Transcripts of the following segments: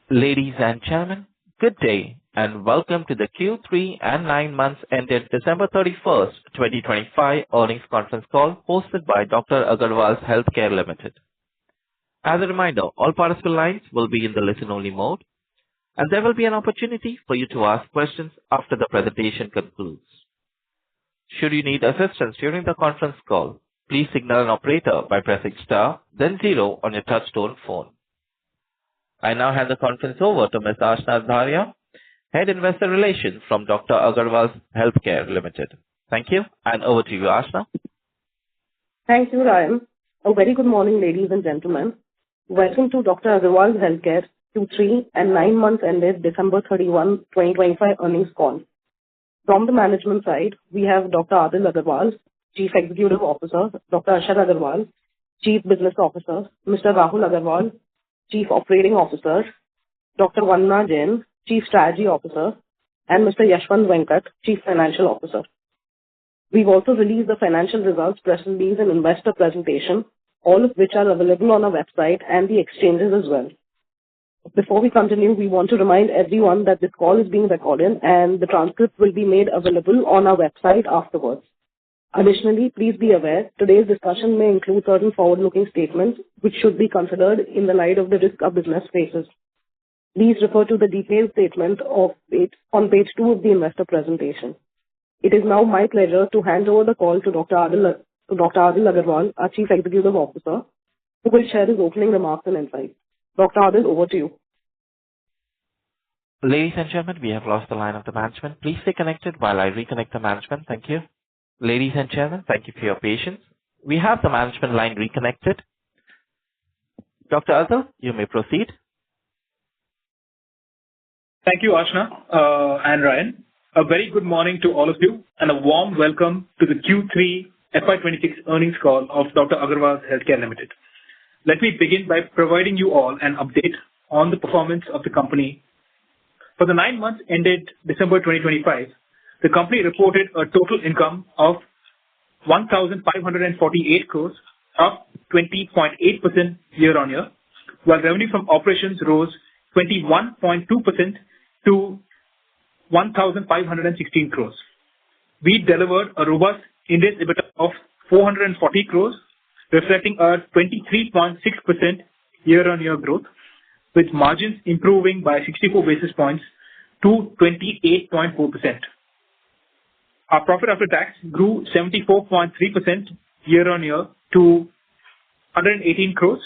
Ladies and gentlemen, good day, and welcome to the Q3 and 9 months ended December 31st, 2025 earnings conference call hosted by Dr. Agarwal's Healthcare Limited. As a reminder, all participant lines will be in the listen-only mode, and there will be an opportunity for you to ask questions after the presentation concludes. Should you need assistance during the conference call, please signal an operator by pressing star, then zero on your touchtone phone. I now hand the conference over to Ms. Ashna Dharia, Head Investor Relations from Dr. Agarwal's Healthcare Limited. Thank you, and over to you, Ashna. Thank you, Ryan. A very good morning, ladies and gentlemen. Welcome to Dr. Agarwal's Healthcare Q3 and 9 months ended December 31, 2025 earnings call. From the management side, we have Dr. Adil Agarwal, Chief Executive Officer, Dr. Ashar Agarwal, Chief Business Officer, Mr. Rahul Agarwal, Chief Operating Officer, Dr. Vandana Jain, Chief Strategy Officer, and Mr. Yashwant Venkat, Chief Financial Officer. We've also released the financial results, press release, and investor presentation, all of which are available on our website and the exchanges as well. Before we continue, we want to remind everyone that this call is being recorded and the transcript will be made available on our website afterwards. Additionally, please be aware, today's discussion may include certain forward-looking statements which should be considered in the light of the risk our business faces. Please refer to the detailed statement on page 2 of the investor presentation. It is now my pleasure to hand over the call to Dr. Adil Agarwal, our Chief Executive Officer, who will share his opening remarks and insights. Dr. Adil, over to you. Ladies and gentlemen, we have lost the line of the management. Please stay connected while I reconnect the management. Thank you. Ladies and gentlemen, thank you for your patience. We have the management line reconnected. Dr. Adil, you may proceed. Thank you, Ashna and Ryan. A very good morning to all of you and a warm welcome to the Q3 FY2026 earnings call of Dr. Agarwal's Healthcare Limited. Let me begin by providing you all an update on the performance of the company. For the 9 months ended December 2025, the company reported a total income of 1,548 crores, up 20.8% year-on-year, while revenue from operations rose 21.2% to 1,516 crores. We delivered a robust Indian EBITDA of 440 crores, reflecting a 23.6% year-on-year growth, with margins improving by 64 basis points to 28.4%. Our profit after tax grew 74.3% year-on-year to 118 crores,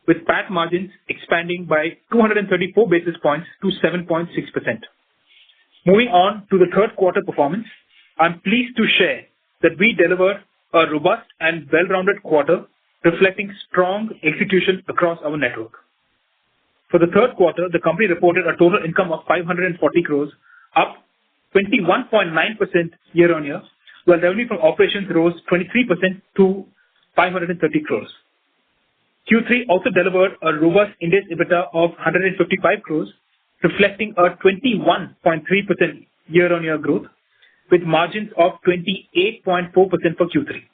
with PAT margins expanding by 234 basis points to 7.6%. Moving on to the third quarter performance, I'm pleased to share that we delivered a robust and well-rounded quarter, reflecting strong execution across our network. For the third quarter, the company reported a total income of 540 crores, up 21.9% year-on-year, while revenue from operations rose 23% to 530 crores. Q3 also delivered a robust Indian EBITDA of 155 crores, reflecting a 21.3% year-on-year growth, with margins of 28.4% for Q3.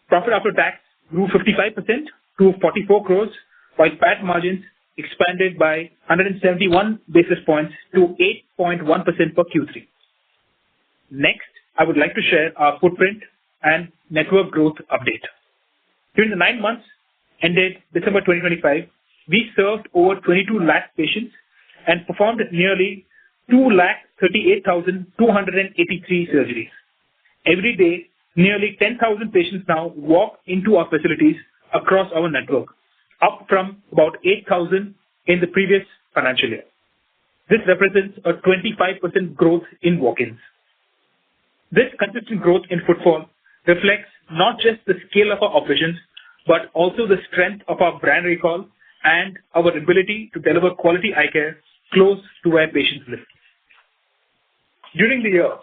Profit after tax grew 55% to 44 crores, while PAT margins expanded by 171 basis points to 8.1% for Q3. Next, I would like to share our footprint and network growth update. During the 9 months ended December 2025, we served over 22 lakh patients and performed nearly 238,283 surgeries. Every day, nearly 10,000 patients now walk into our facilities across our network, up from about 8,000 in the previous financial year. This represents a 25% growth in walk-ins. This consistent growth in footfall reflects not just the scale of our operations, but also the strength of our brand recall and our ability to deliver quality eye care close to where patients live. During the year,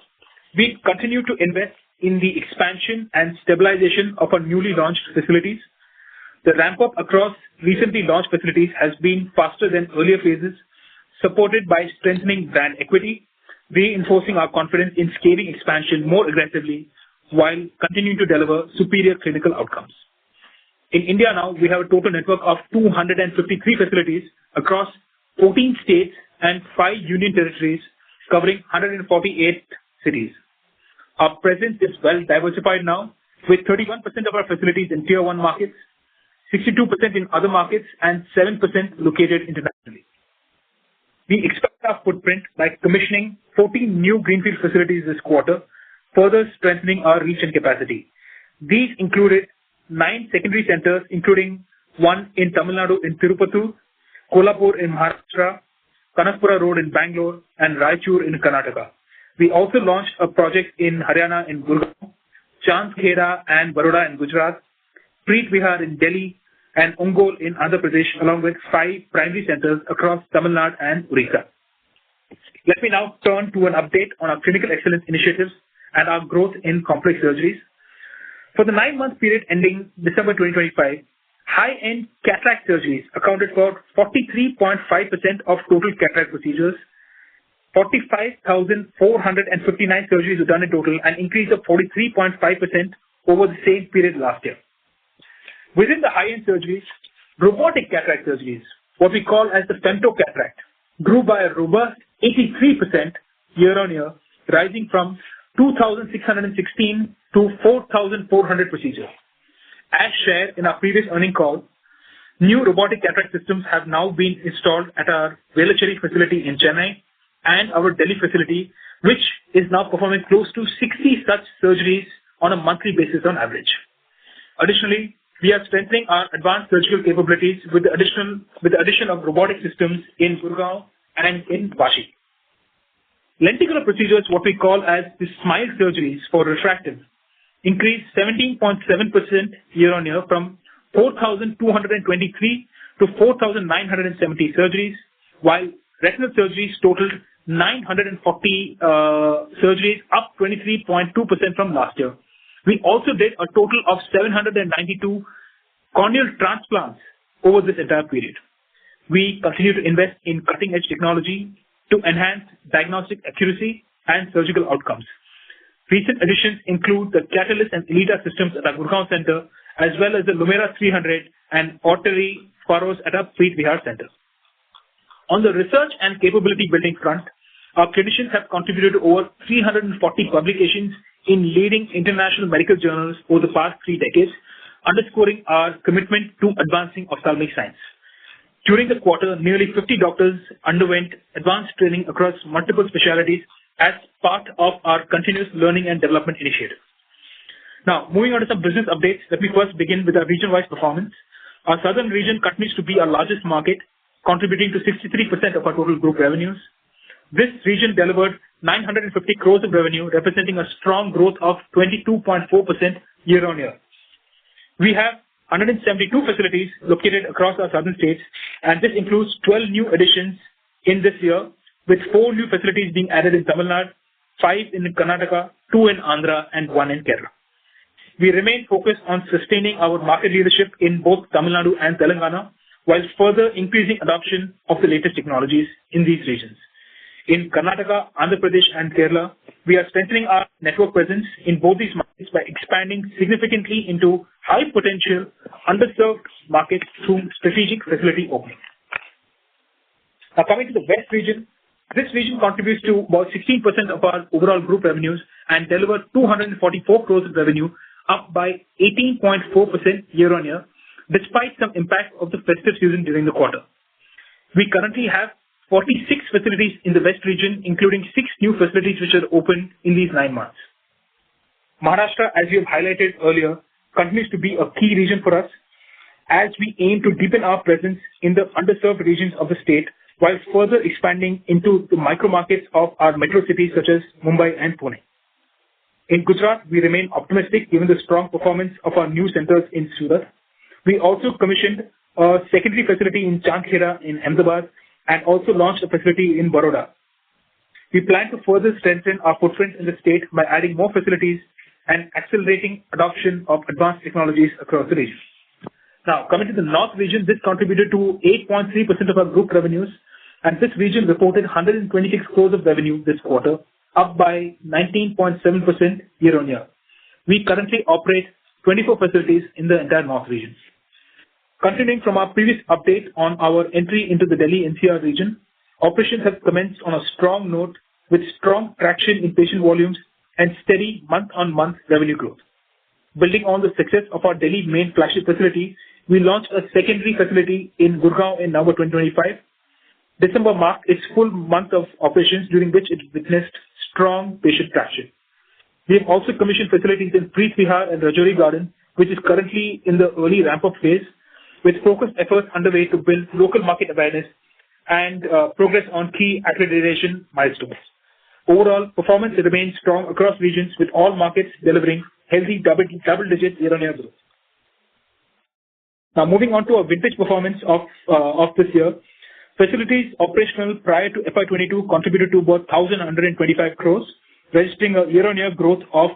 we continue to invest in the expansion and stabilization of our newly launched facilities. The ramp-up across recently launched facilities has been faster than earlier phases, supported by strengthening brand equity, reinforcing our confidence in scaling expansion more aggressively while continuing to deliver superior clinical outcomes. In India now, we have a total network of 253 facilities across 14 states and 5 union territories covering 148 cities. Our presence is well diversified now, with 31% of our facilities in Tier 1 markets, 62% in other markets, and 7% located internationally. We expand our footprint by commissioning 14 new greenfield facilities this quarter, further strengthening our reach and capacity. These included 9 secondary centers, including one in Tamil Nadu in Tirupattur, Kolhapur in Maharashtra, Kanakpura Road in Bangalore, and Raichur in Karnataka. We also launched a project in Haryana in Gurgaon, Chandkheda and Baroda in Gujarat, Preet Vihar in Delhi, and Ongole in Andhra Pradesh, along with 5 primary centers across Tamil Nadu and Odisha. Let me now turn to an update on our clinical excellence initiatives and our growth in complex surgeries. For the 9-month period ending December 2025, high-end cataract surgeries accounted for 43.5% of total cataract procedures. 45,459 surgeries were done in total, an increase of 43.5% over the same period last year. Within the high-end surgeries, robotic cataract surgeries, what we call as the femto cataract, grew by a robust 83% year-on-year, rising from 2,616 to 4,400 procedures. As shared in our previous earnings call, new robotic cataract systems have now been installed at our Velachery facility in Chennai and our Delhi facility, which is now performing close to 60 such surgeries on a monthly basis on average. Additionally, we are strengthening our advanced surgical capabilities with the addition of robotic systems in Gurgaon and in Vashi. Lenticular procedures, what we call as the smile surgeries for refractive, increased 17.7% year-on-year from 4,223 to 4,970 surgeries, while retinal surgeries totaled 940 surgeries, up 23.2% from last year. We also did a total of 792 corneal transplants over this entire period. We continue to invest in cutting-edge technology to enhance diagnostic accuracy and surgical outcomes. Recent additions include the Catalyst and Elita systems at our Gurgaon Center, as well as the Lumera 300 and Artery Faros at our Preet Vihar Center. On the research and capability building front, our clinicians have contributed to over 340 publications in leading international medical journals over the past 3 decades, underscoring our commitment to advancing ophthalmic science. During the quarter, nearly 50 doctors underwent advanced training across multiple specialties as part of our continuous learning and development initiative. Now, moving on to some business updates, let me first begin with our region-wise performance. Our southern region continues to be our largest market, contributing to 63% of our total group revenues. This region delivered 950 crores of revenue, representing a strong growth of 22.4% year-on-year. We have 172 facilities located across our southern states, and this includes 12 new additions in this year, with 4 new facilities being added in Tamil Nadu, 5 in Karnataka, 2 in Andhra, and 1 in Kerala. We remain focused on sustaining our market leadership in both Tamil Nadu and Telangana, while further increasing adoption of the latest technologies in these regions. In Karnataka, Andhra Pradesh, and Kerala, we are strengthening our network presence in both these markets by expanding significantly into high-potential, underserved markets through strategic facility openings. Now, coming to the West region, this region contributes to about 16% of our overall group revenues and delivered 244 crores of revenue, up by 18.4% year-on-year, despite some impact of the festive season during the quarter. We currently have 46 facilities in the West region, including 6 new facilities which are open in these 9 months. Maharashtra, as we have highlighted earlier, continues to be a key region for us as we aim to deepen our presence in the underserved regions of the state while further expanding into the micro markets of our metro cities such as Mumbai and Pune. In Gujarat, we remain optimistic given the strong performance of our new centers in Surat. We also commissioned a secondary facility in Chandkheda in Ahmedabad and also launched a facility in Baroda. We plan to further strengthen our footprint in the state by adding more facilities and accelerating adoption of advanced technologies across the region. Now, coming to the North region, this contributed to 8.3% of our group revenues, and this region reported 126 crores of revenue this quarter, up by 19.7% year-on-year. We currently operate 24 facilities in the entire North region. Continuing from our previous update on our entry into the Delhi NCR region, operations have commenced on a strong note with strong traction in patient volumes and steady month-on-month revenue growth. Building on the success of our Delhi main flagship facility, we launched a secondary facility in Gurgaon in November 2025. December marked its full month of operations, during which it witnessed strong patient traction. We have also commissioned facilities in Preet Vihar and Rajouri Garden, which is currently in the early ramp-up phase, with focused efforts underway to build local market awareness and progress on key accreditation milestones. Overall, performance remains strong across regions, with all markets delivering healthy double-digit year-on-year growth. Now, moving on to our vintage performance of this year, facilities operational prior to FY22 contributed to about 1,125 crores, registering a year-on-year growth of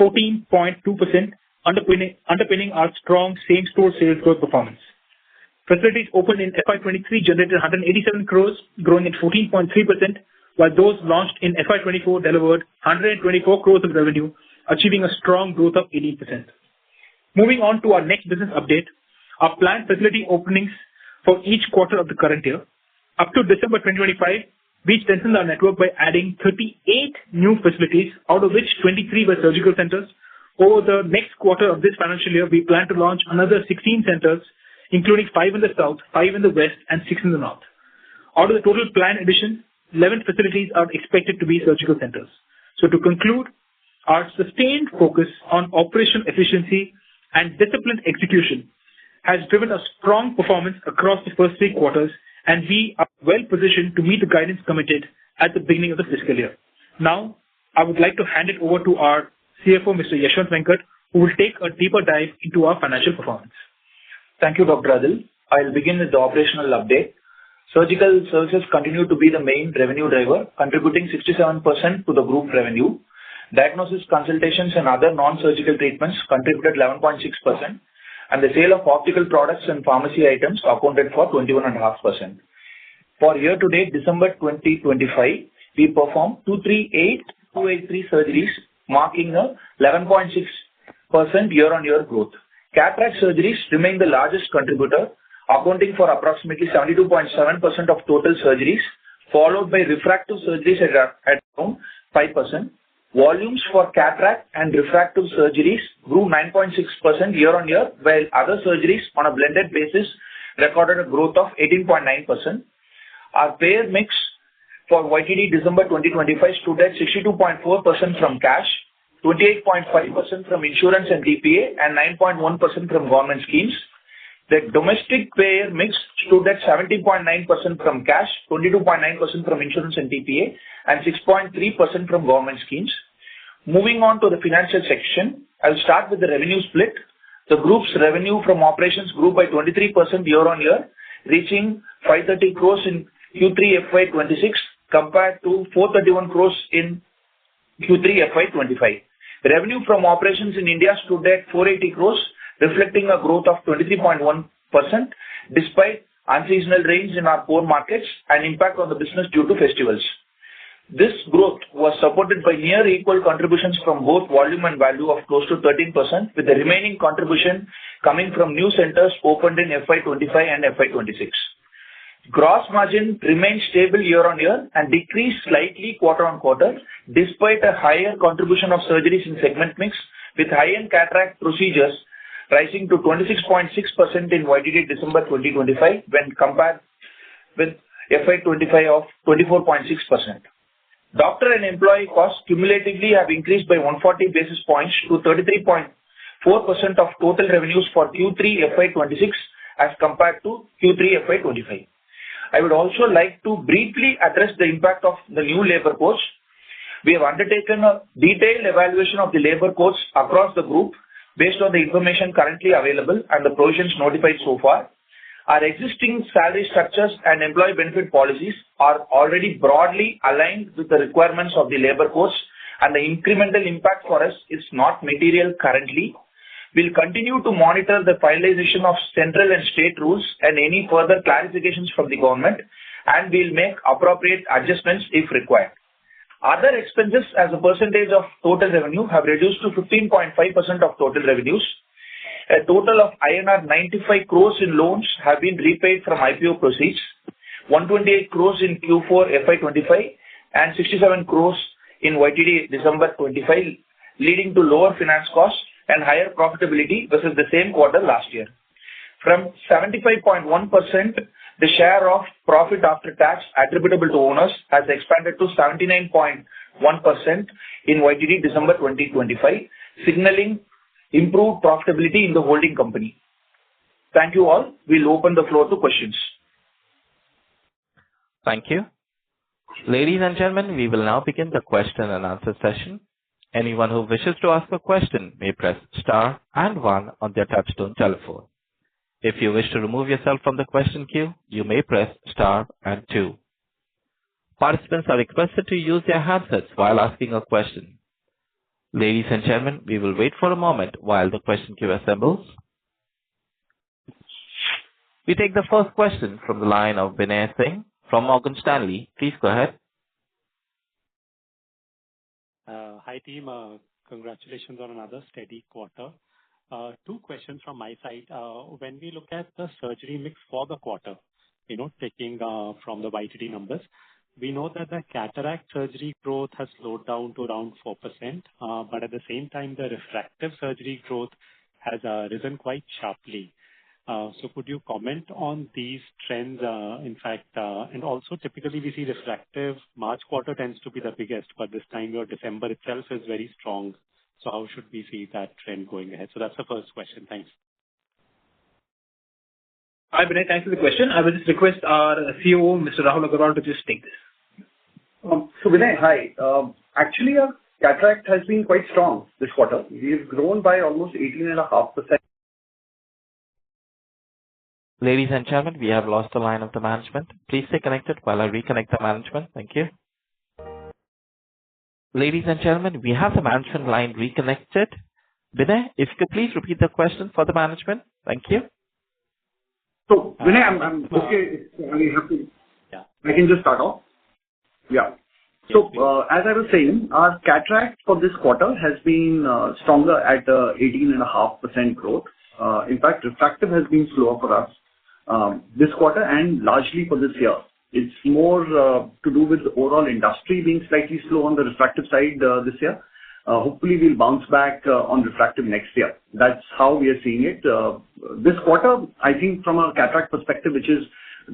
14.2%, underpinning our strong same-store sales growth performance. Facilities opened in FY23 generated 187 crores, growing at 14.3%, while those launched in FY24 delivered 124 crores of revenue, achieving a strong growth of 18%. Moving on to our next business update, our planned facility openings for each quarter of the current year. Up to December 2025, we strengthened our network by adding 38 new facilities, out of which 23 were surgical centers. Over the next quarter of this financial year, we plan to launch another 16 centers, including 5 in the south, 5 in the west, and 6 in the north. Out of the total planned additions, 11 facilities are expected to be surgical centers. So to conclude, our sustained focus on operational efficiency and disciplined execution has driven a strong performance across the first 3 quarters, and we are well positioned to meet the guidance committed at the beginning of the fiscal year. Now, I would like to hand it over to our CFO, Mr. Yashwant Venkat, who will take a deeper dive into our financial performance. Thank you, Dr. Adil. I'll begin with the operational update. Surgical services continue to be the main revenue driver, contributing 67% to the group revenue. Diagnosis, consultations, and other non-surgical treatments contributed 11.6%, and the sale of optical products and pharmacy items accounted for 21.5%. For year-to-date December 2025, we performed 283 surgeries, marking a 11.6% year-on-year growth. Cataract surgeries remain the largest contributor, accounting for approximately 72.7% of total surgeries, followed by refractive surgeries at around 5%. Volumes for cataract and refractive surgeries grew 9.6% year-on-year, while other surgeries on a blended basis recorded a growth of 18.9%. Our payer mix for YTD December 2025 stood at 62.4% from cash, 28.5% from insurance and TPA, and 9.1% from government schemes. The domestic payer mix stood at 17.9% from cash, 22.9% from insurance and TPA, and 6.3% from government schemes. Moving on to the financial section, I'll start with the revenue split. The group's revenue from operations grew by 23% year-on-year, reaching 530 crores in Q3 FY26 compared to 431 crores in Q3 FY25. Revenue from operations in India stood at 480 crores, reflecting a growth of 23.1% despite unseasonal rains in our core markets and impact on the business due to festivals. This growth was supported by near equal contributions from both volume and value of close to 13%, with the remaining contribution coming from new centers opened in FY25 and FY26. Gross margin remained stable year-on-year and decreased slightly quarter-on-quarter, despite a higher contribution of surgeries in segment mix, with high-end cataract procedures rising to 26.6% in YTD December 2025 when compared with FY25 of 24.6%. Doctor and employee costs cumulatively have increased by 140 basis points to 33.4% of total revenues for Q3 FY26 as compared to Q3 FY25. I would also like to briefly address the impact of the new labor codes. We have undertaken a detailed evaluation of the labor codes across the group based on the information currently available and the provisions notified so far. Our existing salary structures and employee benefit policies are already broadly aligned with the requirements of the labor codes, and the incremental impact for us is not material currently. We'll continue to monitor the finalization of central and state rules and any further clarifications from the government, and we'll make appropriate adjustments if required. Other expenses as a percentage of total revenue have reduced to 15.5% of total revenues. A total of INR 95 crores in loans have been repaid from IPO proceeds, 128 crores in Q4 FY25 and 67 crores in YTD December 25, leading to lower finance costs and higher profitability versus the same quarter last year. From 75.1%, the share of profit after tax attributable to owners has expanded to 79.1% in YTD December 2025, signaling improved profitability in the holding company. Thank you all. We'll open the floor to questions. Thank you. Ladies and gentlemen, we will now begin the question and answer session. Anyone who wishes to ask a question may press star and one on their touchtone telephone. If you wish to remove yourself from the question queue, you may press star and two. Participants are requested to use their handsets while asking a question. Ladies and gentlemen, we will wait for a moment while the question queue assembles. We take the first question from the line of Binay Singh from Morgan Stanley. Please go ahead. Hi team, congratulations on another steady quarter. Two questions from my side. When we look at the surgery mix for the quarter, taking from the YTD numbers, we know that the cataract surgery growth has slowed down to around 4%, but at the same time, the refractive surgery growth has risen quite sharply. So could you comment on these trends? In fact, and also typically we see refractive March quarter tends to be the biggest, but this time your December itself is very strong. So how should we see that trend going ahead? So that's the first question. Thanks. Hi, Binay. Thanks for the question. I will just request our CEO, Mr. Rahul Agarwal, to just take this. So Binay, hi. Actually, our cataract has been quite strong this quarter. We've grown by almost 18.5%. Ladies and gentlemen, we have lost the line of the management. Please stay connected while I reconnect the management. Thank you. Ladies and gentlemen, we have the management line reconnected. Binay, if you could please repeat the question for the management. Thank you. So, Binay, I'm okay. I can just start off. Yeah. So, as I was saying, our cataract for this quarter has been stronger at 18.5% growth. In fact, refractive has been slower for us this quarter and largely for this year. It's more to do with the overall industry being slightly slow on the refractive side this year. Hopefully, we'll bounce back on refractive next year. That's how we are seeing it. This quarter, I think from a cataract perspective, which is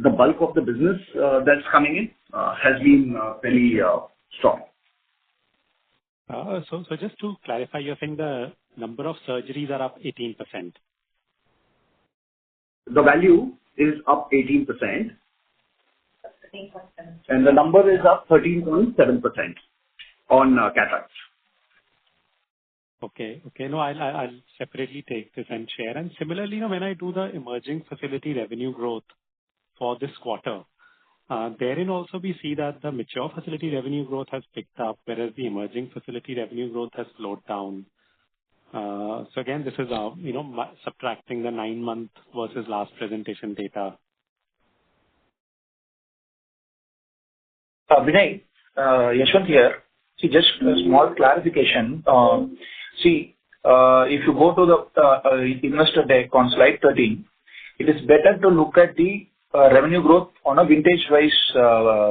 the bulk of the business that's coming in, has been fairly strong. So just to clarify, you're saying the number of surgeries are up 18%? The value is up 18%. And the number is up 13.7% on cataracts. Okay. No, I'll separately take this and share. And similarly, when I do the emerging facility revenue growth for this quarter, therein also we see that the mature facility revenue growth has picked up, whereas the emerging facility revenue growth has slowed down. So again, this is subtracting the 9-month versus last presentation data. Binay, Yashwant here. See, just a small clarification. If you go to the investor deck on slide 13, it is better to look at the revenue growth on a vintage-wise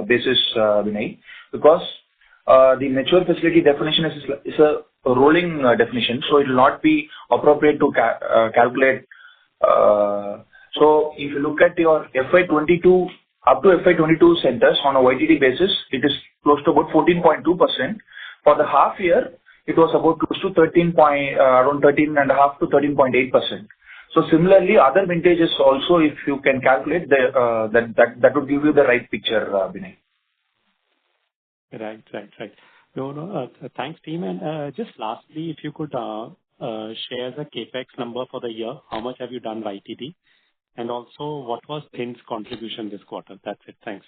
basis, Binay, because the mature facility definition is a rolling definition, so it will not be appropriate to calculate. So if you look at your FY22 up to FY22 centers on a YTD basis, it is close to about 14.2%. For the half year, it was about close to around 13.5 to 13.8%. So similarly, other vintages also, if you can calculate, that would give you the right picture, Binay. Right. No, thanks, team. And just lastly, if you could share the capex number for the year, how much have you done YTD? And also, what was THIN's contribution this quarter? That's it. Thanks.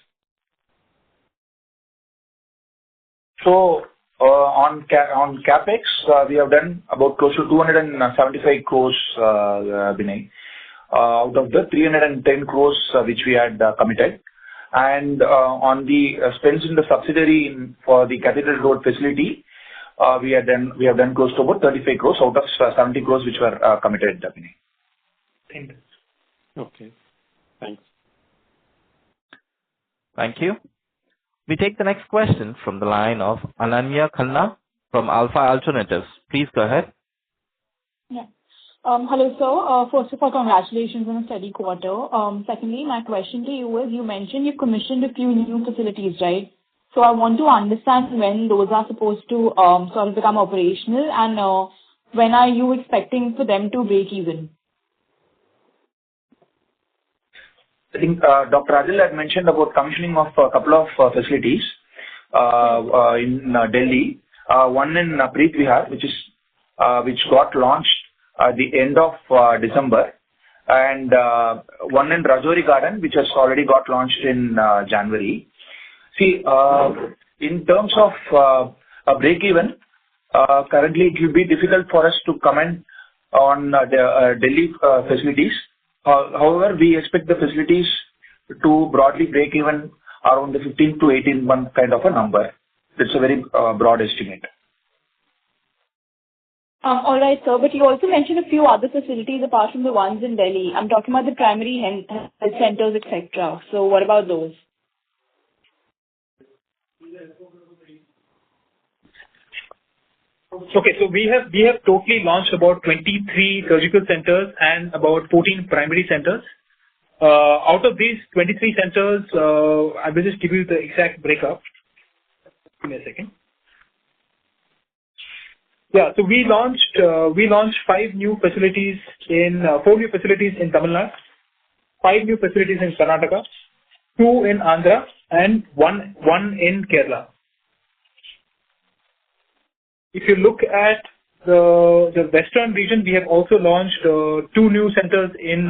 So, on capex, we have done about close to 275 crores, Binay, out of the 310 crores which we had committed. And on the spends in the subsidiary for the Cathedral Road facility, we have done close to about 35 crores out of 70 crores which were committed, Binay. end. Okay. Thanks. Thank you. We take the next question from the line of Ananya Khanna from Alpha Alternatives. Please go ahead. Yeah. Hello, sir. First of all, congratulations on a steady quarter. Secondly, my question to you is, you mentioned you commissioned a few new facilities, right? So I want to understand when those are supposed to sort of become operational, and when are you expecting for them to break even? I think Dr. Adil had mentioned about commissioning of a couple of facilities in Delhi. One in Preet Vihar, which got launched at the end of December, and one in Rajouri Garden, which has already got launched in January. See, in terms of a break-even, currently it will be difficult for us to comment on the Delhi facilities. However, we expect the facilities to broadly break even around the 15 to 18 month kind of a number. It's a very broad estimate. All right, sir. But you also mentioned a few other facilities apart from the ones in Delhi. I'm talking about the primary health centers, etc. So what about those? Okay, so we have totally launched about 23 surgical centers and about 14 primary centers. Out of these 23 centers, I will just give you the exact breakup. Give me a second. Yeah, so we launched 4 new facilities in Tamil Nadu, 5 new facilities in Karnataka, 2 in Andhra, and one in Kerala. If you look at the western region, we have also launched 2 new centers in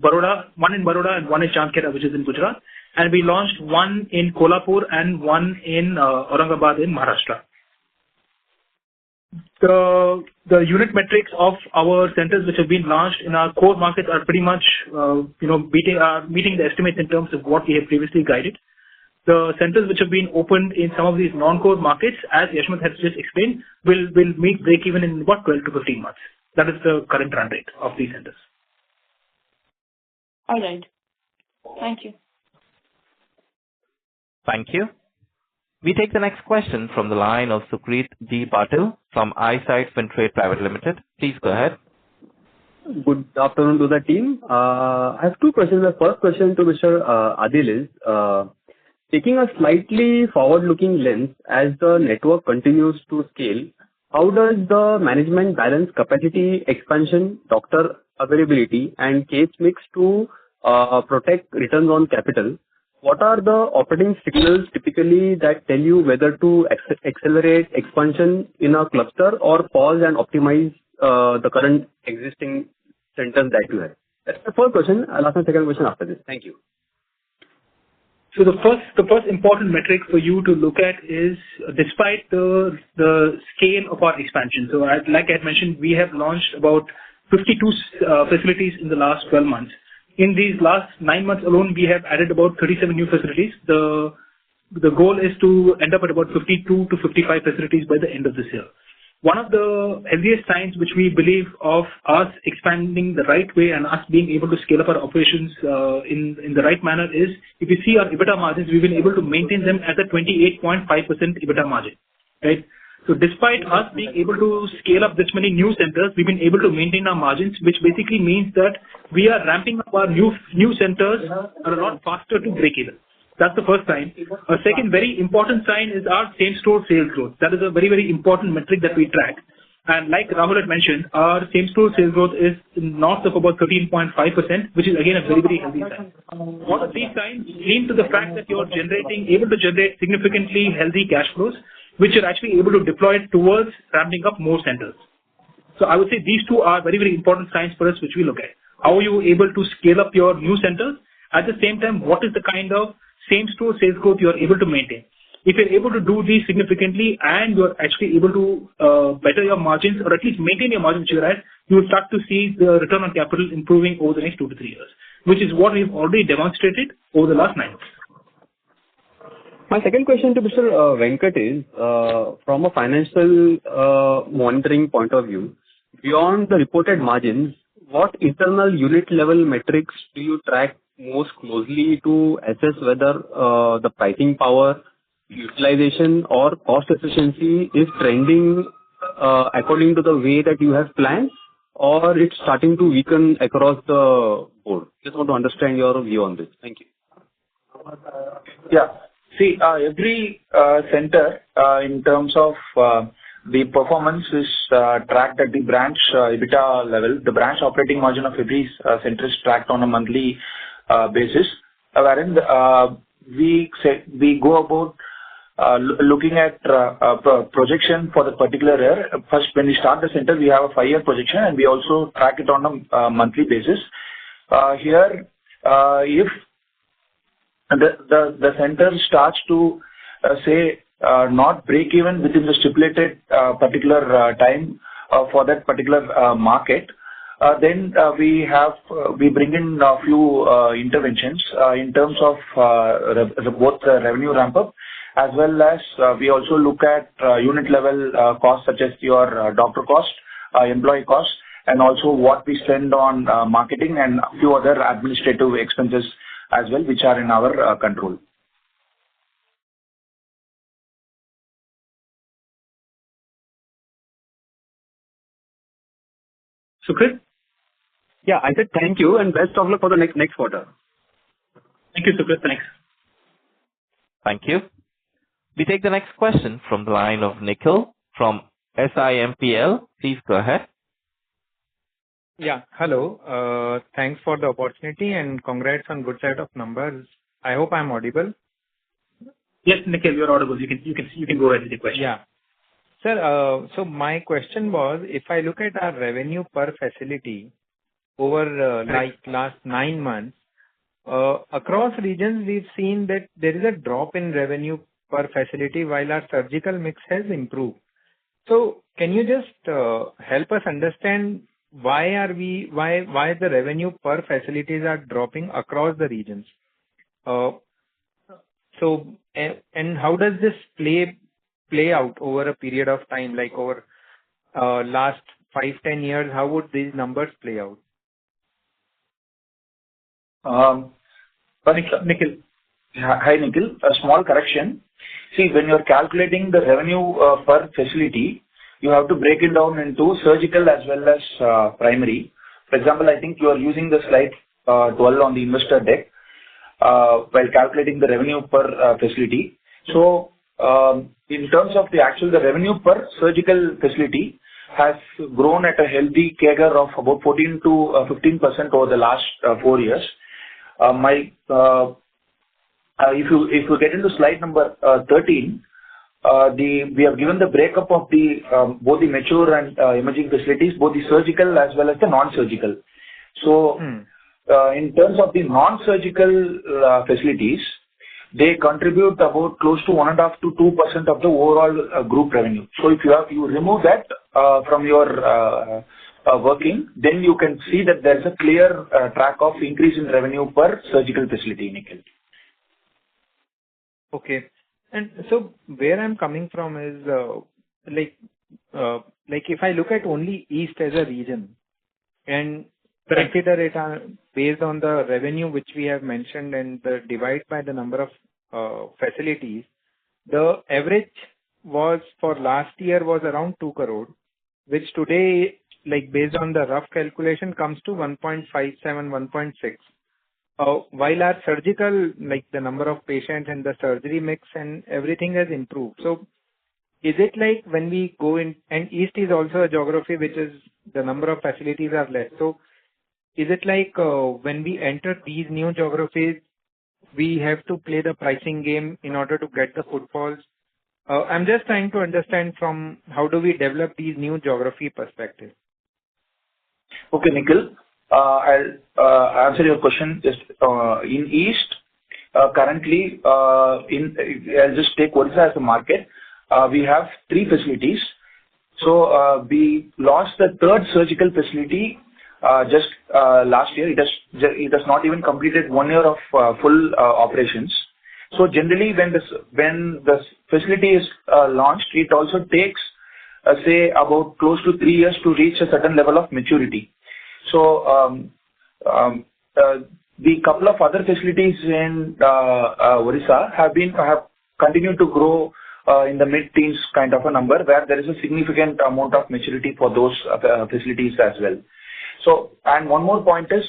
Baroda, one in Baroda and one in Chandkera, which is in Gujarat, and we launched one in Kolhapur and one in Aurangabad in Maharashtra. The unit metrics of our centers which have been launched in our core markets are pretty much meeting the estimates in terms of what we have previously guided. The centers which have been opened in some of these non-core markets, as Yashmat has just explained, will meet break-even in about 12 to 15 months. That is the current run rate of these centers. All right. Thank you. Thank you. We take the next question from the line of Sukrit G. Patil from Eyesight Fintrade Private Limited. Please go ahead. Good afternoon to the team. I have 2 questions. The first question to Mr. Adil is, taking a slightly forward-looking lens, as the network continues to scale, how does the management balance capacity expansion, doctor availability, and case mix to protect returns on capital? What are the operating signals typically that tell you whether to accelerate expansion in a cluster or pause and optimize the current existing centers that you have? That's the first question. I'll ask my second question after this. Thank you. So the first important metric for you to look at is, despite the scale of our expansion. So like I had mentioned, we have launched about 52 facilities in the last 12 months. In these last 9 months alone, we have added about 37 new facilities. The goal is to end up at about 52 to 55 facilities by the end of this year. One of the healthiest signs which we believe of us expanding the right way and us being able to scale up our operations in the right manner is, if you see our EBITDA margins, we've been able to maintain them at a 28.5% EBITDA margin, right? So despite us being able to scale up this many new centers, we've been able to maintain our margins, which basically means that we are ramping up our new centers a lot faster to break even. That's the first sign. A second very important sign is our same-store sales growth. That is a very, very important metric that we track. And like Rahul had mentioned, our same-store sales growth is north of about 13.5%, which is again a very, very healthy sign. All of these signs lean to the fact that you're able to generate significantly healthy cash flows, which you're actually able to deploy towards ramping up more centers. So I would say these 2 are very, very important signs for us, which we look at. How are you able to scale up your new centers? At the same time, what is the kind of same-store sales growth you are able to maintain? If you're able to do these significantly and you're actually able to better your margins, or at least maintain your margins you're at, you will start to see the return on capital improving over the next 2 to 3 years, which is what we've already demonstrated over the last 9 months. My second question to Mr. Venkat is, from a financial monitoring point of view, beyond the reported margins, what internal unit level metrics do you track most closely to assess whether the pricing power, utilization, or cost efficiency is trending according to the way that you have planned, or it's starting to weaken across the board? Just want to understand your view on this. Thank you. Yeah. See, every center in terms of the performance is tracked at the branch EBITDA level. The branch operating margin of every center is tracked on a monthly basis, wherein we go about looking at projection for the particular year. First, when we start the center, we have a 5-year projection, and we also track it on a monthly basis. Here, if the center starts to say not break even within the stipulated particular time for that particular market, then we bring in a few interventions in terms of both the revenue ramp up, as well as we also look at unit level costs such as your doctor cost, employee cost, and also what we spend on marketing and a few other administrative expenses as well, which are in our control. Sukrit? Yeah, I said thank you and best of luck for the next quarter. Thank you, Sukrit. Thanks. Thank you. We take the next question from the line of Nikhil from SIMPL. Please go ahead. Yeah. Hello. Thanks for the opportunity and congrats on good set of numbers. I hope I'm audible. Yes, Nikhil, you're audible. You can go ahead with the question. Yeah. Sir, so my question was, if I look at our revenue per facility over like last 9 months, across regions, we've seen that there is a drop in revenue per facility while our surgical mix has improved. So can you just help us understand why the revenue per facilities are dropping across the regions? So and how does this play out over a period of time, like over last 5-10 years? How would these numbers play out? Nikhil. Hi, Nikhil. A small correction. See, when you're calculating the revenue per facility, you have to break it down into surgical as well as primary. For example, I think you are using the slide 12 on the investor deck while calculating the revenue per facility. So, in terms of the revenue per surgical facility has grown at a healthy CAGR of about 14 to 15% over the last 4 years. If you get into slide number 13, we have given the breakup of both the mature and emerging facilities, both the surgical as well as the non-surgical. So, in terms of the non-surgical facilities, they contribute about close to 1.5 to 2% of the overall group revenue. So, if you remove that from your working, then you can see that there is a clear track of increase in revenue per surgical facility, Nikhil. Okay. And so where I'm coming from is like if I look at only East as a region and consider it based on the revenue which we have mentioned and the divide by the number of facilities, the average was for last year was around 2 crore, which today, like based on the rough calculation, comes to 1.57, 1.6. While our surgical, like the number of patients and the surgery mix and everything has improved. So is it like when we go in, and East is also a geography which is the number of facilities are less. So is it like when we enter these new geographies, we have to play the pricing game in order to get the footfalls? I'm just trying to understand from how do we develop these new geography perspectives. Okay, Nikhil. I'll answer your question. Just in East, currently, I'll just take Odisha as a market. We have 3 facilities. So we lost the 3rd surgical facility just last year. It has not even completed 1 year of full operations. So generally, when the facility is launched, it also takes say about close to 3 years to reach a certain level of maturity. The couple of other facilities in Odisha have continued to grow in the mid-teens kind of a number, where there is a significant amount of maturity for those facilities as well. And one more point is,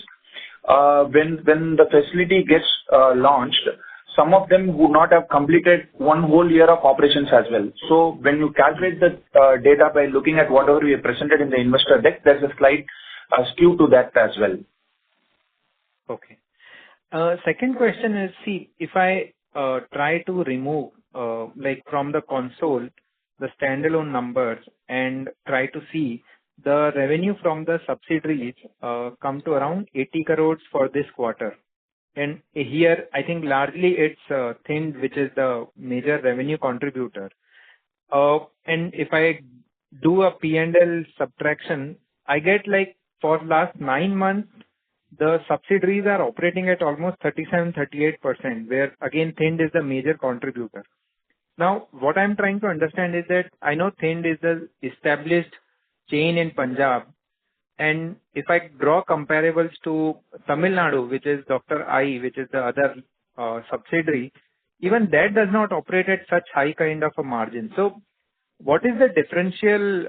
when the facility gets launched, some of them would not have completed one whole year of operations as well. So when you calculate the data by looking at whatever we have presented in the investor deck, there's a slight skew to that as well. Okay. Second question is, see, if I try to remove like from the console the standalone numbers and try to see the revenue from the subsidiaries come to around 80 crores for this quarter. And here, I think largely it's Thind, which is the major revenue contributor. And if I do a P&L subtraction, I get like for last 9 months, the subsidiaries are operating at almost 37-38%, where again Thind is the major contributor. Now, what I'm trying to understand is that I know Thind is the established chain in Punjab, and if I draw comparables to Tamil Nadu, which is Dr. I, which is the other subsidiary, even that does not operate at such high kind of a margin. So, what is the differential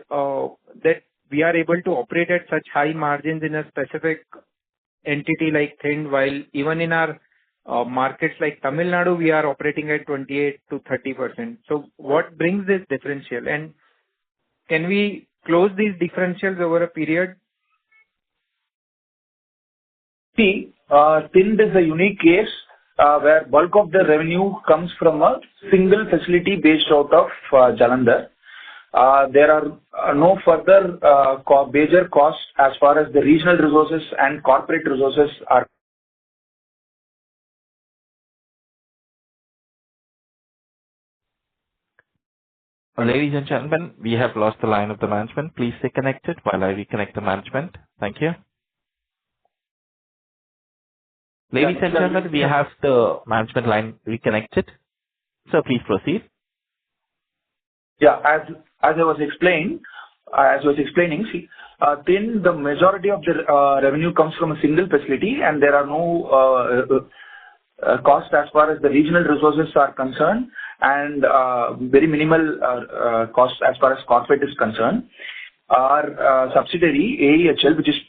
that we are able to operate at such high margins in a specific entity like Thind, while even in our markets like Tamil Nadu, we are operating at 28 to 30%. So what brings this differential, and can we close these differentials over a period? See, Thind is a unique case where bulk of the revenue comes from a single facility based out of Jalandhar. There are no further major costs as far as the regional resources and corporate resources are. Ladies and gentlemen, we have lost the line of the management. Please stay connected while I reconnect the management. Thank you. Ladies and gentlemen, we have the management line reconnected. So please proceed. Yeah, as I was explaining, see, Thind, the majority of the revenue comes from a single facility, and there are no costs as far as the regional resources are concerned, and very minimal costs as far as corporate is concerned. Our subsidiary, AEHL, which is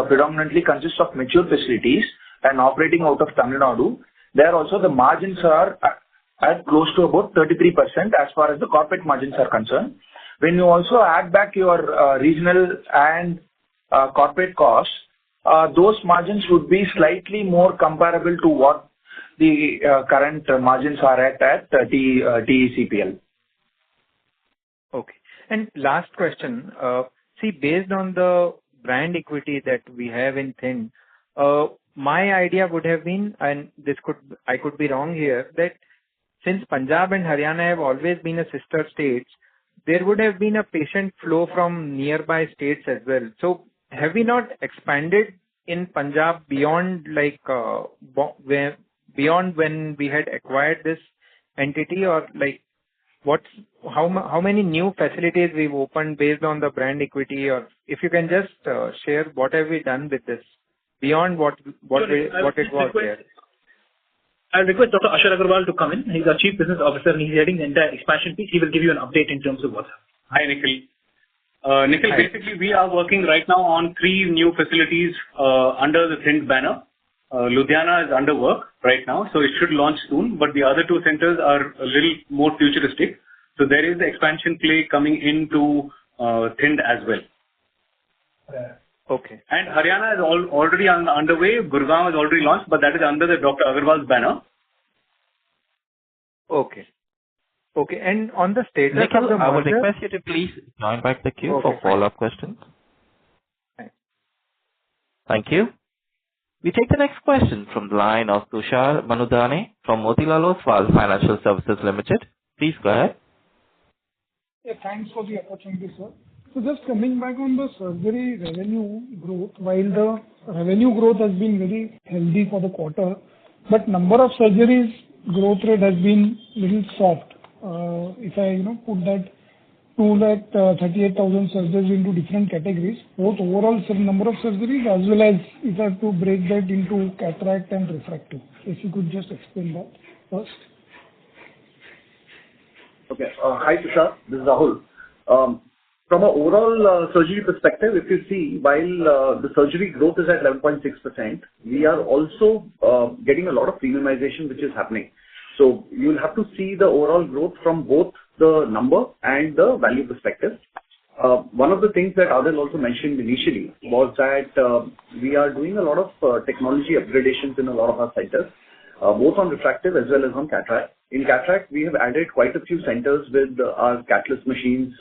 predominantly consists of mature facilities and operating out of Tamil Nadu, there also the margins are at close to about 33% as far as the corporate margins are concerned. When you also add back your regional and corporate costs, those margins would be slightly more comparable to what the current margins are at TECPL. Okay. And last question. See, based on the brand equity that we have in Thind, my idea would have been, and I could be wrong here, that since Punjab and Haryana have always been a sister states, there would have been a patient flow from nearby states as well. So have we not expanded in Punjab beyond like beyond when we had acquired this entity, or like how many new facilities we've opened based on the brand equity, or if you can just share what have we done with this beyond what it was there. I'll request Dr. Agarwal to come in. He's our Chief Business Officer and he's heading the entire expansion piece. He will give you an update in terms of what's happening. Hi, Nikhil. Nikhil, basically we are working right now on 3 new facilities under the Thind banner. Ludhiana is under work right now, so it should launch soon, but the other 2 centers are a little more futuristic. So there is the expansion play coming into Thind as well. Okay. And Haryana is already underway. Gurgaon is already launched, but that is under the Dr. Agarwal's banner. Okay. Okay. And on the status Nikhil, of the merger, I would request you to please join back the queue for follow-up questions. Thanks. Thank you. We take the next question from the line of Tushar Manudhane from Motilal Oswal Financial Services Limited. Please go ahead. Yeah, thanks for the opportunity, sir. So just coming back on the surgery revenue growth, while the revenue growth has been very healthy for the quarter, but number of surgeries growth rate has been little soft. If I put that 238,000 surgeries into different categories, both overall number of surgeries as well as if I have to break that into cataract and refractive. If you could just explain that first. Okay. Hi, Tushar. This is Rahul. From an overall surgery perspective, if you see, while the surgery growth is at 11.6%, we are also getting a lot of premiumization which is happening. So you'll have to see the overall growth from both the number and the value perspective. One of the things that Adil also mentioned initially was that we are doing a lot of technology upgradations in a lot of our centers, both on refractive as well as on cataract. In cataract, we have added quite a few centers with our catalyst machines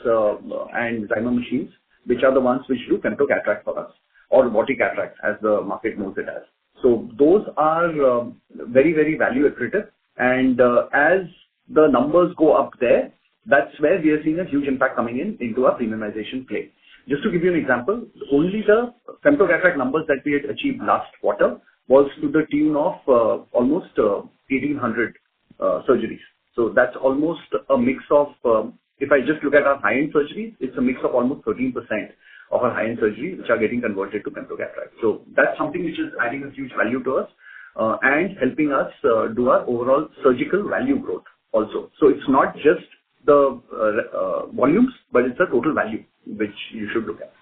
and Zymer machines, which are the ones which do femto cataract for us, or body cataract as the market knows it as. So those are very, very value accretive. And as the numbers go up there, that's where we are seeing a huge impact coming into our premiumization play. Just to give you an example, only the femto cataract numbers that we had achieved last quarter was to the tune of almost 1,800 surgeries. So that's almost a mix of, if I just look at our high-end surgeries, it's a mix of almost 13% of our high-end surgeries which are getting converted to femto cataract. So that's something which is adding a huge value to us and helping us do our overall surgical value growth also. So it's not just the volumes, but it's the total value which you should look at.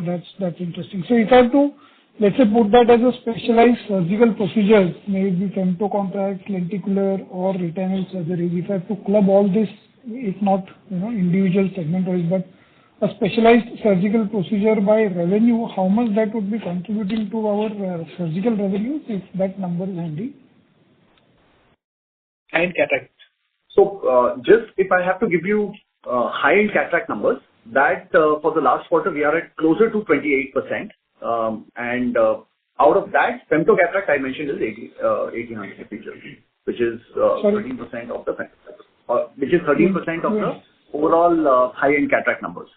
That's interesting. So if I have to, let's say, put that as a specialized surgical procedure, maybe femto cataract, lenticular or retinal surgery, if I have to club all this, if not individual segment-wise, but a specialized surgical procedure by revenue, how much that would be contributing to our surgical revenues, if that number is handy? And cataract. So just if I have to give you high-end cataract numbers, that for the last quarter we are at closer to 28%. And out of that, femto cataract I mentioned is 1,800 features, which is 13% of the which is 13% of the overall high-end cataract numbers.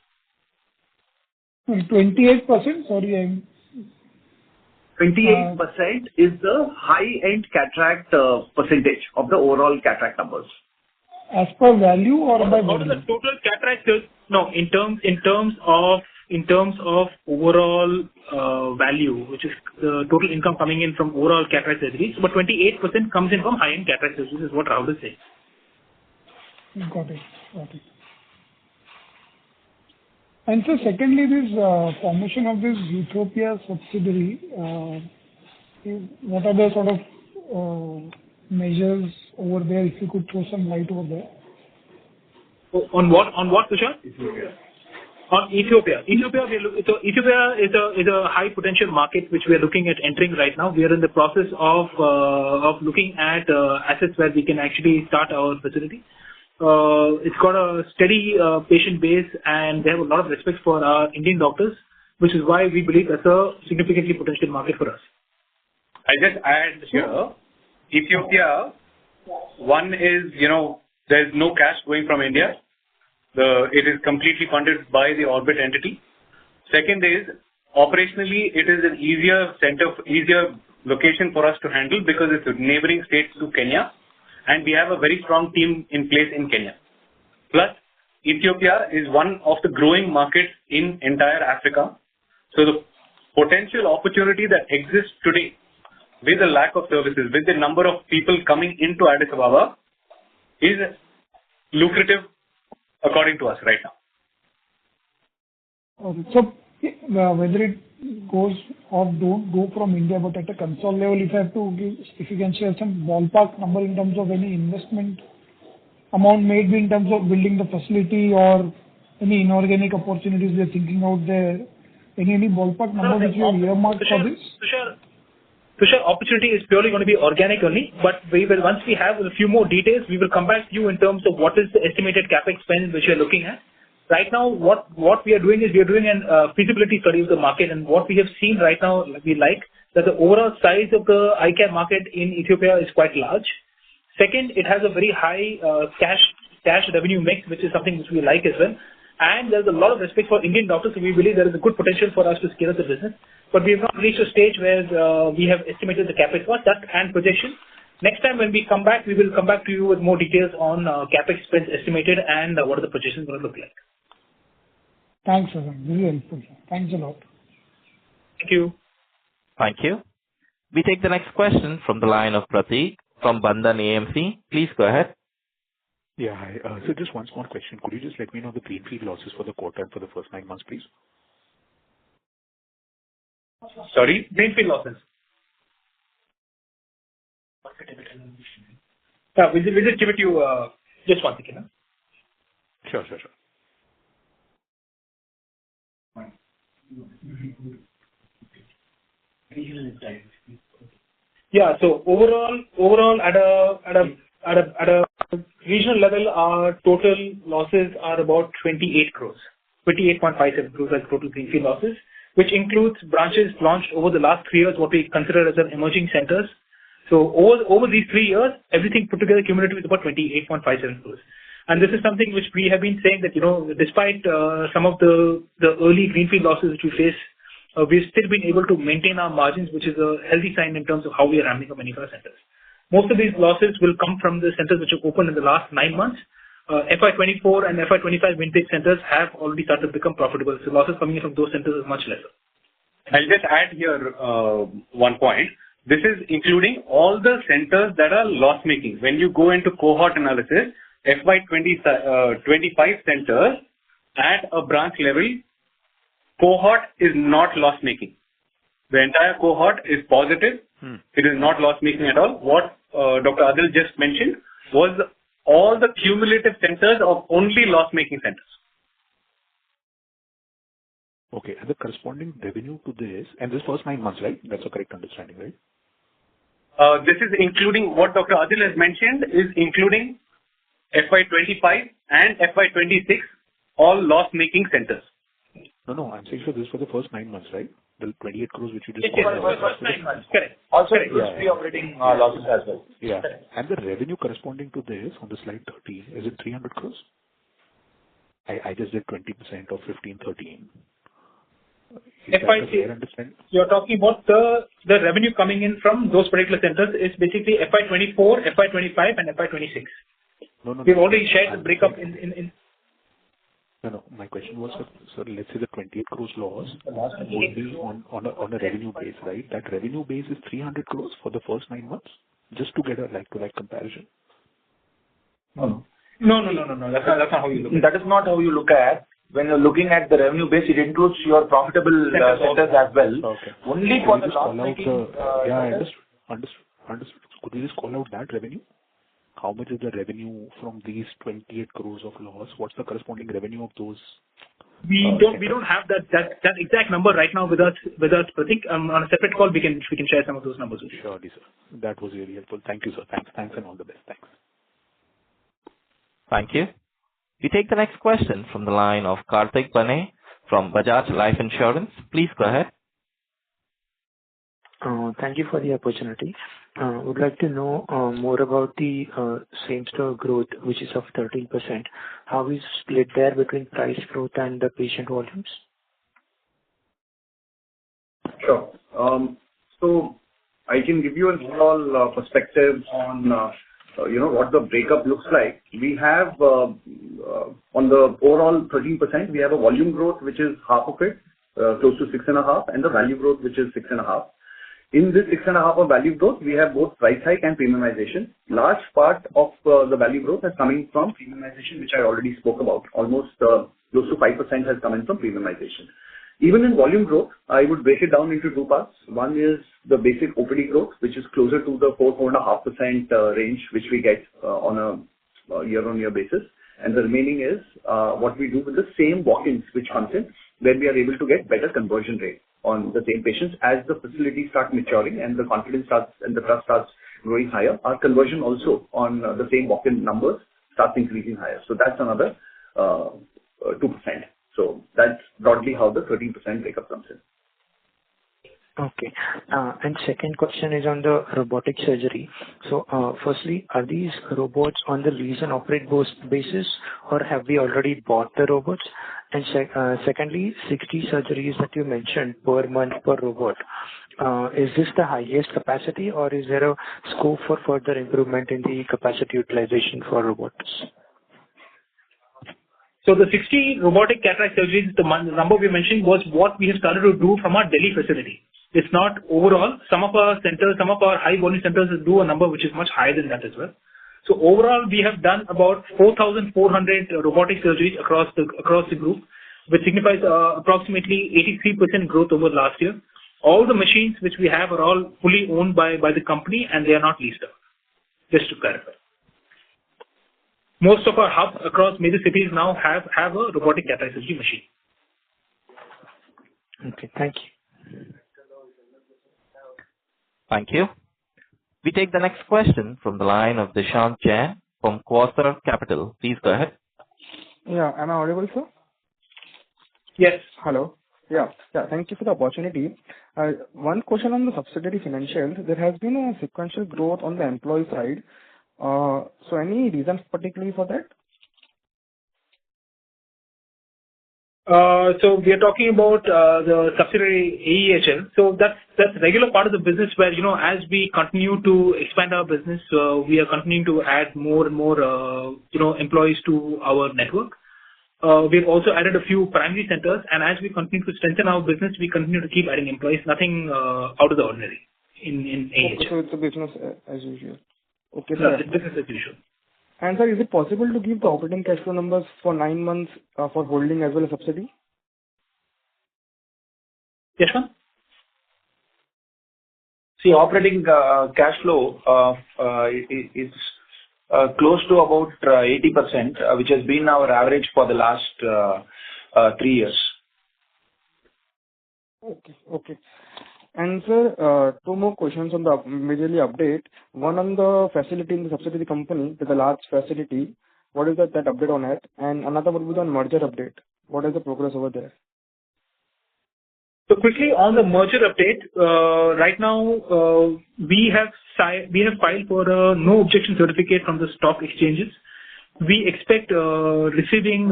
28%? Sorry, 28% is the high-end cataract percentage of the overall cataract numbers. As per value or by volume? What is the total cataract? No, in terms of overall value, which is the total income coming in from overall cataract surgeries, but 28% comes in from high-end cataract surgeries, is what Rahul is saying. Got it. And so secondly, this formation of this Ethiopia subsidiary, what are the sort of measures over there, if you could throw some light over there? On what, Tushar? Ethiopia. On Ethiopia. Ethiopia is a high potential market which we are looking at entering right now. We are in the process of looking at assets where we can actually start our facility. It's got a steady patient base, and they have a lot of respect for our Indian doctors, which is why we believe that's a significantly potential market for us. I just add here, Ethiopia, one is, there's no cash going from India. It is completely funded by the Orbit entity. Second is, operationally, it is an easier location for us to handle because it's a neighboring state to Kenya, and we have a very strong team in place in Kenya. Plus, Ethiopia is one of the growing markets in entire Africa. So the potential opportunity that exists today with the lack of services, with the number of people coming into Addis Ababa, is lucrative according to us right now. So whether it goes or don't go from India, but at a console level, if I have to give, if you can share some ballpark number in terms of any investment amount made in terms of building the facility or any inorganic opportunities we are thinking out there, any ballpark number which you have earmarked for this? Tushar, opportunity is purely going to be organic only, but we will, once we have a few more details, we will come back to you in terms of what is the estimated capex spend which we are looking at. Right now, what we are doing is we are doing a feasibility study of the market, and what we have seen right now, we like that the overall size of the eye care market in Ethiopia is quite large. Second, it has a very high cash revenue mix, which is something which we like as well. And there's a lot of respect for Indian doctors, so we believe there is a good potential for us to scale up the business. But we have not reached a stage where we have estimated the capex cost and projection. Next time when we come back, we will come back to you with more details on CapEx spends estimated and what are the projections going to look like. Thanks, sir. Really helpful. Thanks a lot. Thank you. Thank you. We take the next question from the line of Prateek from Bandhan AMC. Please go ahead. Yeah, hi. So just one small question. Could you just let me know the greenfield losses for the quarter and for the first 9 months, please? Sorry? Greenfield losses. Yeah, we'll just give it to you just 1 second. Sure. Yeah, so overall at a regional level, our total losses are about 28 crores, 28.57 crores as total greenfield losses, which includes branches launched over the last 3 years, what we consider as an emerging centers. So over these 3 years, everything put together cumulative is about 28.57 crores. And this is something which we have been saying that, despite some of the early greenfield losses which we face, we've still been able to maintain our margins, which is a healthy sign in terms of how we are ramping up many of our centers. Most of these losses will come from the centers which have opened in the last 9 months. FY24 and FY25 vintage centers have already started to become profitable. So losses coming in from those centers is much lesser. I'll just add here 1 point. This is including all the centers that are loss-making. When you go into cohort analysis, FY25 centers at a branch level, cohort is not loss-making. The entire cohort is positive. It is not loss-making at all. What Dr. Adil just mentioned was all the cumulative centers of only loss-making centers. Okay, and the corresponding revenue to this, and this first 9 months, right? That's a correct understanding, right? This is including what Dr. Adil has mentioned, is including FY25 and FY26, all loss-making centers. No, I'm saying this for the first 9 months, right? The 28 crores which you just Yes, for the first 9 months, correct. Also includes pre-operating losses as well. Yeah, and the revenue corresponding to this on the slide 30, is it 300 crores? I just did 20% of 1513. You're talking about the revenue coming in from those particular centers is basically FY24, FY25 and FY26. No. We've already shared the breakup in. No. My question was, sir, let's say the 28 crores loss would be on a revenue base, right? That revenue base is 300 crores for the first 9 months, just to get a like-to-like comparison. No. That's not how you look at it. That is not how you look at. When you're looking at the revenue base, it includes your profitable centers as well. Okay. Only for the loss-making. I understood. Could you just call out that revenue? How much is the revenue from these 28 crores of loss? What's the corresponding revenue of those? We don't have that exact number right now with us. Prateek, on a separate call, we can share some of those numbers with you. Surely, sir. That was really helpful. Thank you, sir. Thanks, and all the best. Thanks. Thank you. We take the next question from the line of Karthik Bane from Bajaj Life Insurance. Please go ahead. Thank you for the opportunity. Would like to know more about the same-store growth, which is of 13%. How is split there between price growth and the patient volumes? Sure. So I can give you an overall perspective on what the breakup looks like. We have on the overall 13%, we have a volume growth which is half of it, close to 6.5, and the value growth which is 6.5. In this 6.5 of value growth, we have both price hike and premiumization. Large part of the value growth is coming from premiumization, which I already spoke about. Almost close to 5% has come in from premiumization. Even in volume growth, I would break it down into 2 parts. One is the basic OPD growth, which is closer to the 4.5% range, which we get on a year-on-year basis. And the remaining is what we do with the same walk-ins which comes in, where we are able to get better conversion rate on the same patients as the facilities start maturing and the confidence starts and the trust starts growing higher. Our conversion also on the same walk-in numbers starts increasing higher. So that's another 2%. So that's broadly how the 13% breakup comes in. Okay. And second question is on the robotic surgery. So firstly, are these robots on the lease and operate basis, or have we already bought the robots? And secondly, 60 surgeries that you mentioned per month per robot. Is this the highest capacity, or is there a scope for further improvement in the capacity utilization for robots? So the 60 robotic cataract surgeries, the number we mentioned was what we have started to do from our Delhi facility. It's not overall. Some of our centers, some of our high volume centers do a number which is much higher than that as well. So overall, we have done about 4,400 robotic surgeries across the group, which signifies approximately 83% growth over last year. All the machines which we have are all fully owned by the company, and they are not leased out. Just to clarify. Most of our hubs across major cities now have a robotic cataract surgery machine. Okay, thank you. Thank you. We take the next question from the line of Dishant Jain from Quasar Capital. Please go ahead. Yeah, am I audible, sir? Yes. Hello. Yeah, thank you for the opportunity. One question on the subsidiary financials. There has been a sequential growth on the employee side. So any reasons particularly for that? So we are talking about the subsidiary AEHL. So that's regular part of the business where, as we continue to expand our business, we are continuing to add more and more, employees to our network. We've also added a few primary centers, and as we continue to strengthen our business, we continue to keep adding employees. Nothing out of the ordinary in AEHL. Okay, so it's a business as usual. Okay, sir. It's business as usual. And sir, is it possible to give the operating cash flow numbers for 9 months for holding as well as subsidy? Yes, ma'am. See, operating cash flow is close to about 80%, which has been our average for the last 3 years. Okay. And sir, 2 more questions on the majorly update. One on the facility in the subsidiary company, the large facility. What is that update on it? And another one would be on merger update. What is the progress over there? So quickly on the merger update, right now we have filed for a no objection certificate from the stock exchanges. We expect receiving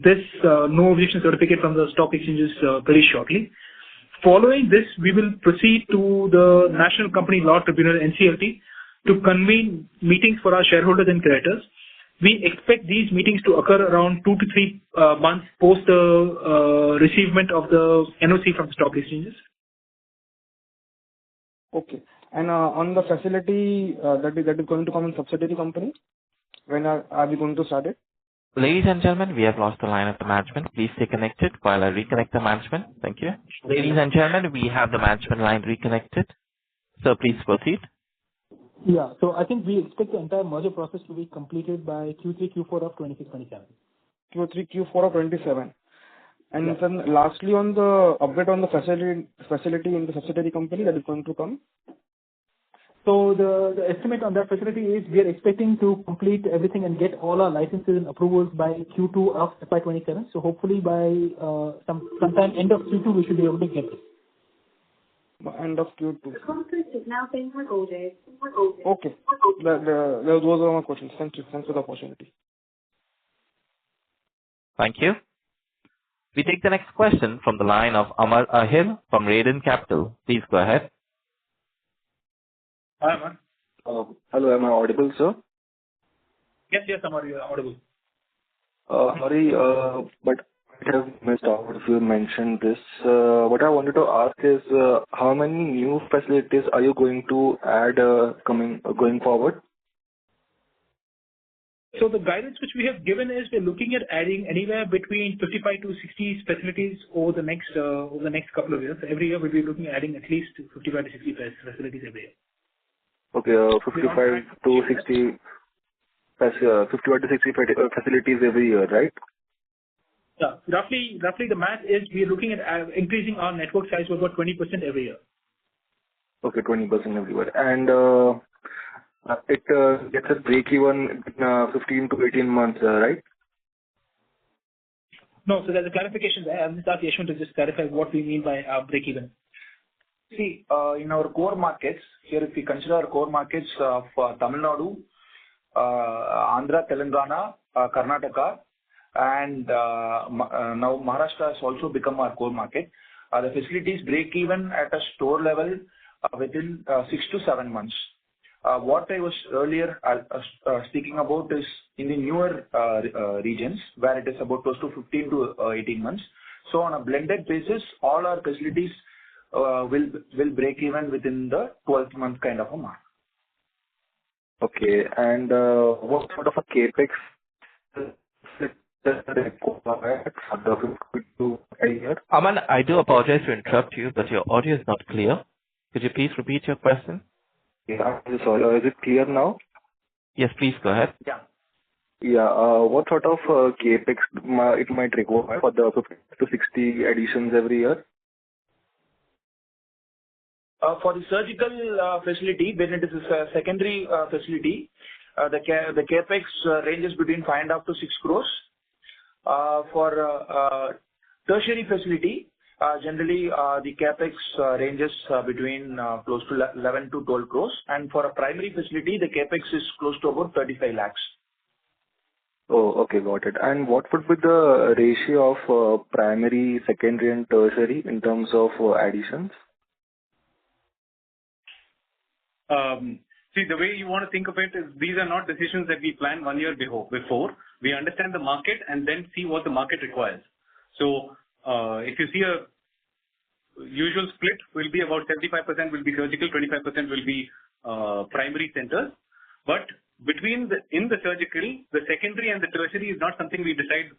this no objection certificate from the stock exchanges very shortly. Following this, we will proceed to the National Company Law Tribunal (NCLT) to convene meetings for our shareholders and creditors. We expect these meetings to occur around 2 to 3 months post the receivement of the NOC from the stock exchanges. Okay. And on the facility that is going to come in subsidiary company, when are we going to start it? Ladies and gentlemen, we have lost the line of the management. Please stay connected while I reconnect the management. Thank you. Ladies and gentlemen, we have the management line reconnected. So please proceed. Yeah. So I think we expect the entire merger process to be completed by Q3, Q4 of 26-27. Q3, Q4 of 27. And then lastly, on the update on the facility in the subsidiary company that is going to come. So the estimate on that facility is we are expecting to complete everything and get all our licenses and approvals by Q2 of FY27. So hopefully by sometime end of Q2 we should be able to get it. End of Q2. The conference is now being recorded. Okay. Those are my questions. Thank you. Thanks for the opportunity. Thank you. We take the next question from the line of Amar Ahir from Raden Capital. Please go ahead. Hi, Amar. Hello, am I audible, sir? Yes, Amar, you are audible. Sorry, but I have missed out if you mentioned this. What I wanted to ask is, how many new facilities are you going to add going forward? So the guidance which we have given is we're looking at adding anywhere between 55 to 60 facilities over the next couple of years. Every year we'll be looking at adding at least 55 to 60 facilities every year. Okay, 55 to 60 facilities every year, right? Yeah, roughly the math is we're looking at increasing our network size by about 20% every year. Okay, 20% everywhere. And it gets a break even in 15 to 18 months, right? No, so there's a clarification there. I'll just ask Yashwant to just clarify what we mean by break even. See, in our core markets, here if we consider our core markets of Tamil Nadu, Andhra, Telangana, Karnataka, and now Maharashtra has also become our core market. the facilities break even at a store level within 6 to 7 months. What I was earlier speaking about is in the newer regions where it is about close to 15 to 18 months. So on a blended basis, all our facilities will break even within the 12th month kind of a mark. Okay. And what sort of a CapEx required for the 52 a year? Aman, I do apologize to interrupt you, but your audio is not clear. Could you please repeat your question? Yeah, sorry. Is it clear now? Yes, please go ahead. Yeah. Yeah. What sort of CapEx it might require for the 50 to 60 additions every year? For the surgical facility, when it is a secondary facility, the capex ranges between 5.5 to 6 crores. For tertiary facility, generally the capex ranges between close to 11 to 12 crores, and for a primary facility, the capex is close to about 35 lakhs. Oh, okay, got it. And what would be the ratio of primary, secondary, and tertiary in terms of additions? See, the way you want to think of it is these are not decisions that we plan 1 year before. We understand the market and then see what the market requires. So if you see a usual split will be about 75% will be surgical, 25% will be primary centers. But in the surgical, the secondary and the tertiary is not something we decide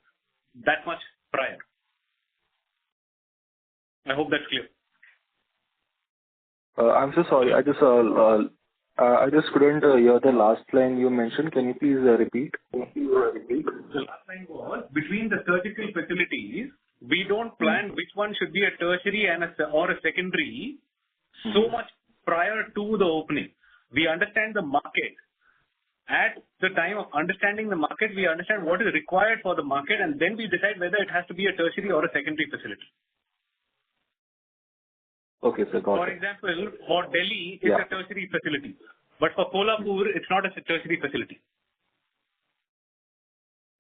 that much prior. I hope that's clear. I'm so sorry. I just couldn't hear the last line you mentioned. Can you please repeat? The last line was between the surgical facilities, we don't plan which one should be a tertiary or a secondary so much prior to the opening. We understand the market. At the time of understanding the market, we understand what is required for the market, and then we decide whether it has to be a tertiary or a secondary facility. Okay, sir. Got For it. example, for Delhi, it's a tertiary facility. But for Kolhapur, it's not a tertiary facility.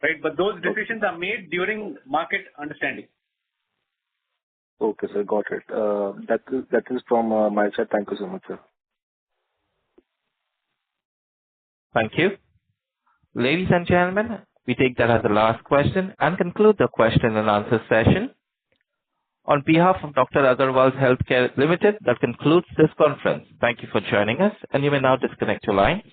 Right? But those decisions are made during market understanding. Okay, sir. Got it. That is from my side. Thank you so much, sir. Thank you. Ladies and gentlemen, we take that as the last question and conclude the question and answer session. On behalf of Dr. Agarwal's Healthcare Limited, that concludes this conference. Thank you for joining us, and you may now disconnect your lines.